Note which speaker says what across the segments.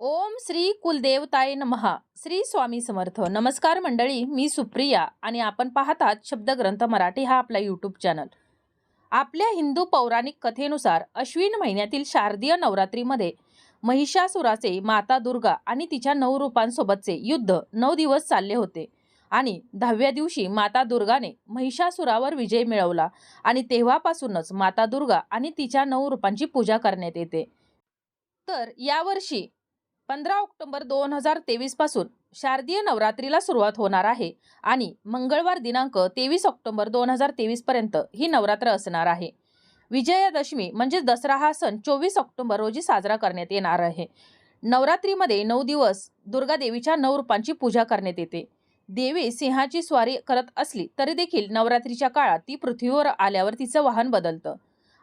Speaker 1: ओम श्री कुलदेवताय नमः. श्री स्वामी समर्थ. नमस्कार मंडळी, मी सुप्रिया आणि आपण पाहतात शब्दग्रंथ मराठी हा आपला यूट्यूब चॅनल. आपल्या हिंदू पौराणिक कथेनुसार अश्विन महिन्यातील शारदीय नवरात्रीमध्ये महिषासुराचे माता दुर्गा आणि तिच्या 9 रूपांसोबतचे युद्ध 9 दिवस चालले होते आणि 10व्या दिवशी माता दुर्गाने महिषासुरावर विजय मिळवला आणि तेव्हापासूनच माता दुर्गा आणि तिच्या 9 रूपांची पूजा करण्यात येते. तर यावर्षी 15 ऑक्टोबर 2023 पासून शारदीय नवरात्रीला सुरुवात होणार आहे आणि मंगळवार दिनांक 23 ऑक्टोबर 2023 पर्यंत ही नवरात्र असणार आहे. विजयादशमी म्हणजे दसरा हा सण 24 ऑक्टोबर रोजी साजरा करण्यात येणार आहे. नवरात्रीमध्ये 9 दिवस दुर्गा देवीच्या 9 रूपांची पूजा करण्यात येते. देवी सिंहाची स्वारी करत असली तरी देखील नवरात्रीच्या काळात ती पृथ्वीवर आल्यावर तिचं वाहन बदलतं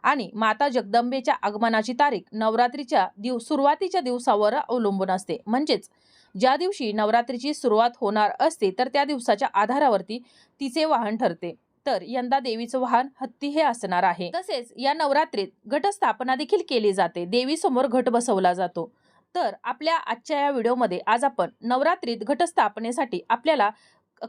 Speaker 1: आणि माता जगदंबेच्या आगमनाची तारीख नवरात्रीच्या सुरुवातीच्या दिवसावर अवलंबून असते. म्हणजेच ज्या दिवशी नवरात्रीची सुरुवात होणार असते तर त्या दिवसाच्या आधारावरती तिचे वाहन ठरते. तर यंदा देवीचं वाहन हत्ती हे असणार आहे. तसेच या नवरात्रीत घटस्थापना देखील केली जाते. देवीसमोर घट बसवला जातो. तर आपल्या आजच्या या व्हिडिओमध्ये आज आपण नवरात्रीत घटस्थापनेसाठी आपल्याला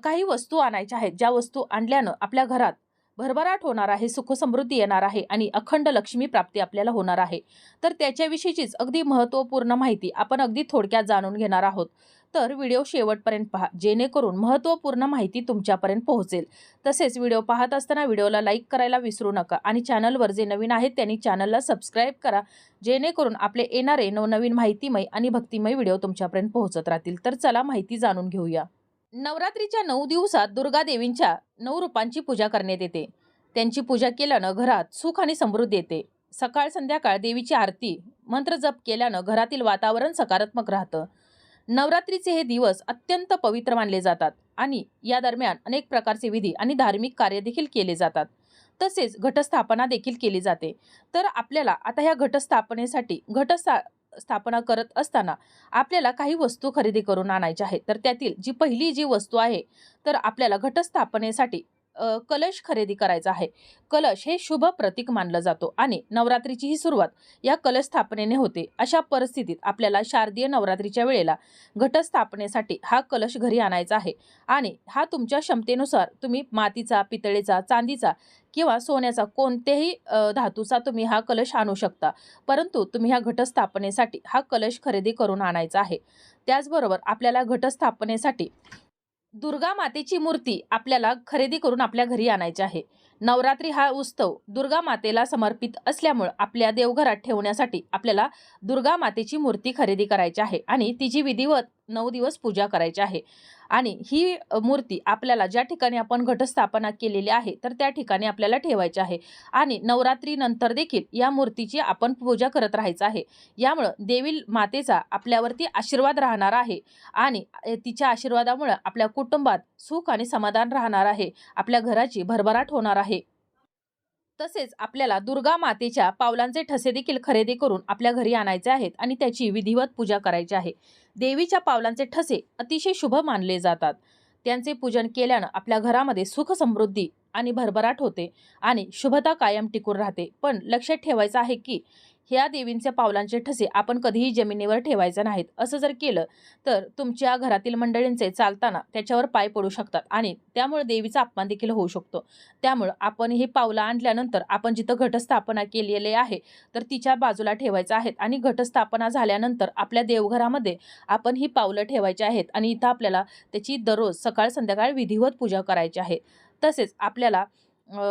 Speaker 1: काही वस्तू आणायच्या आहेत, ज्या वस्तू आणल्यानं आपल्या घरात भरभराट होणार आहे, सुख समृद्धी येणार आहे आणि अखंड लक्ष्मी प्राप्ती आपल्याला होणार आहे. तर त्याच्याविषयीचीच अगदी महत्त्वपूर्ण माहिती आपण अगदी थोडक्यात जाणून घेणार आहोत. तर व्हिडिओ शेवटपर्यंत पहा, जेणेकरून महत्त्वपूर्ण माहिती तुमच्यापर्यंत पोहोचेल. तसेच व्हिडिओ पाहत असताना व्हिडिओला लाईक करायला विसरू नका आणि चॅनलवर जे नवीन आहेत त्यांनी चॅनलला सबस्क्राईब करा, जेणेकरून आपले येणारे नवनवीन माहितीमय आणि भक्तिमय व्हिडिओ तुमच्यापर्यंत पोहोचत राहतील. तर चला माहिती जाणून घेऊया. नवरात्रीच्या 9 दिवसात दुर्गा देवींच्या 9 रूपांची पूजा करण्यात येते. त्यांची पूजा केल्यानं घरात सुख आणि समृद्धी येते. सकाळ संध्याकाळ देवीची आरती मंत्र जप केल्यानं घरातील वातावरण सकारात्मक राहतं. नवरात्रीचे हे दिवस अत्यंत पवित्र मानले जातात आणि या दरम्यान अनेक प्रकारचे विधी आणि धार्मिक कार्य देखील केले जातात. तसेच घटस्थापना देखील केली जाते. तर आपल्याला आता ह्या घटस्थापनेसाठी स्थापना करत असताना आपल्याला काही वस्तू खरेदी करून आणायच्या आहेत. तर त्यातील जी पहिली जी वस्तू आहे, तर आपल्याला घटस्थापनेसाठी कलश खरेदी करायचा आहे. कलश हे शुभ प्रतीक मानलं जातो आणि नवरात्रीची ही सुरुवात या कलश स्थापनेने होते. अशा परिस्थितीत आपल्याला शारदीय नवरात्रीच्या वेळेला घटस्थापनेसाठी हा कलश घरी आणायचा आहे आणि हा तुमच्या क्षमतेनुसार तुम्ही मातीचा, पितळेचा, चांदीचा किंवा सोन्याचा कोणत्याही धातूचा तुम्ही हा कलश आणू शकता. परंतु तुम्ही ह्या घटस्थापनेसाठी हा कलश खरेदी करून आणायचा आहे. त्याचबरोबर आपल्याला घटस्थापनेसाठी दुर्गा मातेची मूर्ती आपल्याला खरेदी करून आपल्या घरी आणायची आहे. नवरात्री हा उत्सव दुर्गा मातेला समर्पित असल्यामुळे आपल्या देवघरात ठेवण्यासाठी आपल्याला दुर्गा मातेची मूर्ती खरेदी करायची आहे आणि तिची विधिवत 9 दिवस पूजा करायची आहे. आणि ही मूर्ती आपल्याला ज्या ठिकाणी आपण घटस्थापना केलेली आहे तर त्या ठिकाणी आपल्याला ठेवायची आहे आणि नवरात्रीनंतर देखील या मूर्तीची आपण पूजा करत राहायचं आहे. यामुळं देवी मातेचा आपल्यावरती आशीर्वाद राहणार आहे आणि तिच्या आशीर्वादामुळे आपल्या कुटुंबात सुख आणि समाधान राहणार आहे. आपल्या घराची भरभराट होणार आहे. तसेच आपल्याला दुर्गा मातेच्या पावलांचे ठसे देखील खरेदी करून आपल्या घरी आणायचे आहेत आणि त्याची विधिवत पूजा करायची आहे. देवीच्या पावलांचे ठसे अतिशय शुभ मानले जातात. त्यांचे पूजन केल्यानं आपल्या घरामध्ये सुख समृद्धी आणि भरभराट होते आणि शुभता कायम टिकून राहते. पण लक्षात ठेवायचं आहे की ह्या देवींच्या पावलांचे ठसे आपण कधीही जमिनीवर ठेवायचे नाहीत. असं जर केलं तर तुमच्या घरातील मंडळींचे चालताना त्याच्यावर पाय पडू शकतात आणि त्यामुळे देवीचा अपमान देखील होऊ शकतो. त्यामुळं आपण ही पावलं आणल्यानंतर आपण जिथं घटस्थापना केलेली आहे तर तिच्या बाजूला ठेवायचं आहेत आणि घटस्थापना झाल्यानंतर आपल्या देवघरामध्ये आपण ही पावलं ठेवायची आहेत आणि इथं आपल्याला त्याची दररोज सकाळ संध्याकाळ विधिवत पूजा करायची आहे. तसेच आपल्याला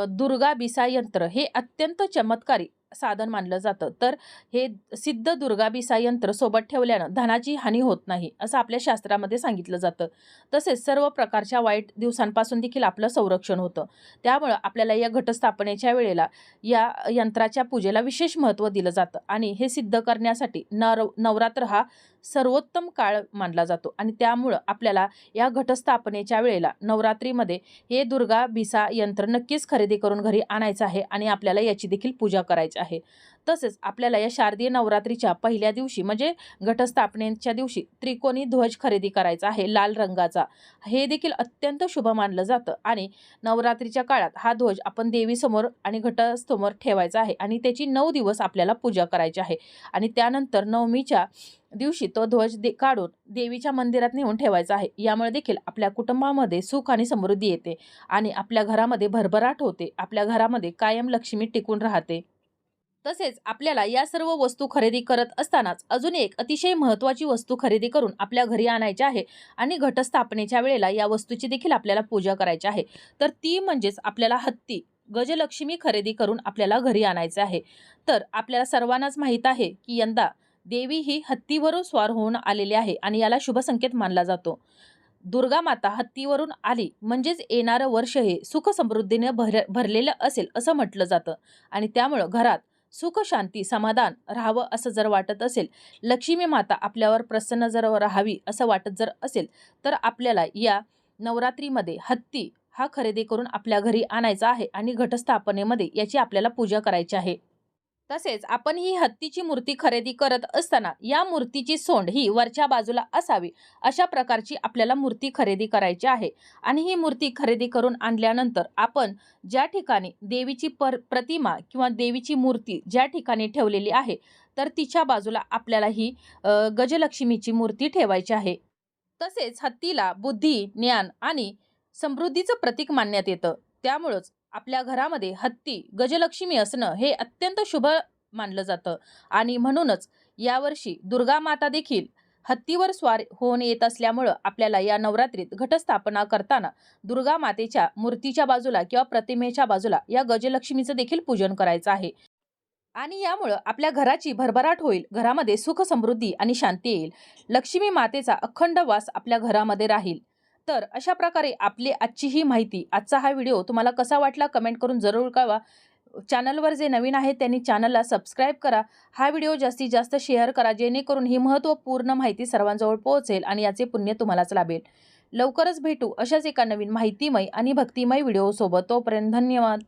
Speaker 1: दुर्गा बिसा यंत्र हे अत्यंत चमत्कारी साधन मानलं जातं. तर हे सिद्ध दुर्गा बिसा यंत्र सोबत ठेवल्यानं धनाची हानी होत नाही असं आपल्या शास्त्रामध्ये सांगितलं जातं. तसेच सर्व प्रकारच्या वाईट दिवसांपासून देखील आपलं संरक्षण होतं. त्यामुळं आपल्याला या घटस्थापनेच्या वेळेला या यंत्राच्या पूजेला विशेष महत्त्व दिलं जातं आणि हे सिद्ध करण्यासाठी नवरात्र हा सर्वोत्तम काळ मानला जातो आणि त्यामुळं आपल्याला या घटस्थापनेच्या वेळेला नवरात्रीमध्ये हे दुर्गा बिसा यंत्र नक्कीच खरेदी करून घरी आणायचं आहे आणि आपल्याला याची देखील पूजा करायची आहे. आहे. तसेच आपल्याला या शारदीय नवरात्रीच्या पहिल्या दिवशी म्हणजे घटस्थापनेच्या दिवशी त्रिकोणी ध्वज खरेदी करायचा आहे लाल रंगाचा. हे देखील अत्यंत शुभ मानलं जातं आणि नवरात्रीच्या काळात हा ध्वज आपण देवीसमोर आणि घटासमोर ठेवायचा आहे आणि त्याची 9 दिवस आपल्याला पूजा करायची आहे आणि त्यानंतर नवमीच्या दिवशी तो ध्वज काढून देवीच्या मंदिरात नेऊन ठेवायचा आहे. यामुळे देखील आपल्या कुटुंबामध्ये सुख आणि समृद्धी येते आणि आपल्या घरामध्ये भरभराट होते. आपल्या घरामध्ये कायम लक्ष्मी टिकून राहते. तसेच आपल्याला या सर्व वस्तू खरेदी करत असतानाच अजून एक अतिशय महत्त्वाची वस्तू खरेदी करून आपल्या घरी आणायची आहे आणि घटस्थापनेच्या वेळेला या वस्तूची देखील आपल्याला पूजा करायची आहे. तर ती म्हणजेच आपल्याला हत्ती, गजलक्ष्मी खरेदी करून आपल्याला घरी आणायचे आहे. तर आपल्याला सर्वांनाच माहीत आहे की यंदा देवी ही हत्तीवरून स्वार होऊन आलेली आहे आणि याला शुभ संकेत मानला जातो. दुर्गा माता हत्तीवरून आली म्हणजेच येणारं वर्ष हे सुख समृद्धीने भरलेलं असेल असं म्हटलं जातं आणि त्यामुळं घरात सुख शांती समाधान राहावं असं जर वाटत असेल, लक्ष्मी माता आपल्यावर प्रसन्न जर राहावी असं वाटत जर असेल, तर आपल्याला या नवरात्रीमध्ये हत्ती हा खरेदी करून आपल्या घरी आणायचा आहे आणि घटस्थापनेमध्ये याची आपल्याला पूजा करायची आहे. तसेच आपण ही हत्तीची मूर्ती खरेदी करत असताना या मूर्तीची सोंड ही वरच्या बाजूला असावी अशा प्रकारची आपल्याला मूर्ती खरेदी करायची आहे आणि ही मूर्ती खरेदी करून आणल्यानंतर आपण ज्या ठिकाणी देवीची प्रतिमा किंवा देवीची मूर्ती ज्या ठिकाणी ठेवलेली आहे तर तिच्या बाजूला आपल्याला ही गजलक्ष्मीची मूर्ती ठेवायची आहे. तसेच हत्तीला बुद्धी, ज्ञान आणि समृद्धीचं प्रतीक मानण्यात येतं. त्यामुळंच आपल्या घरामध्ये हत्ती, गजलक्ष्मी असणं हे अत्यंत शुभ मानलं जातं आणि म्हणूनच यावर्षी दुर्गा माता देखील हत्तीवर स्वार होऊन येत असल्यामुळं आपल्याला या नवरात्रीत घटस्थापना करताना दुर्गा मातेच्या मूर्तीच्या बाजूला किंवा प्रतिमेच्या बाजूला या गजलक्ष्मीचं देखील पूजन करायचं आहे. आणि यामुळं आपल्या घराची भरभराट होईल, घरामध्ये सुख समृद्धी आणि शांती येईल. लक्ष्मी मातेचा अखंड वास आपल्या घरामध्ये राहील. तर अशा प्रकारे आपली आजची ही माहिती, आजचा हा व्हिडिओ तुम्हाला कसा वाटला कमेंट करून जरूर कळवा. चॅनलवर जे नवीन आहेत त्यांनी चॅनलला सबस्क्राईब करा. हा व्हिडिओ जास्तीत जास्त शेअर करा जेणेकरून ही महत्त्वपूर्ण माहिती सर्वांजवळ पोहोचेल आणि याचे पुण्य तुम्हालाच लाभेल. लवकरच भेटू अशाच एका नवीन माहितीमय आणि भक्तिमय व्हिडिओसोबत. तोपर्यंत धन्यवाद.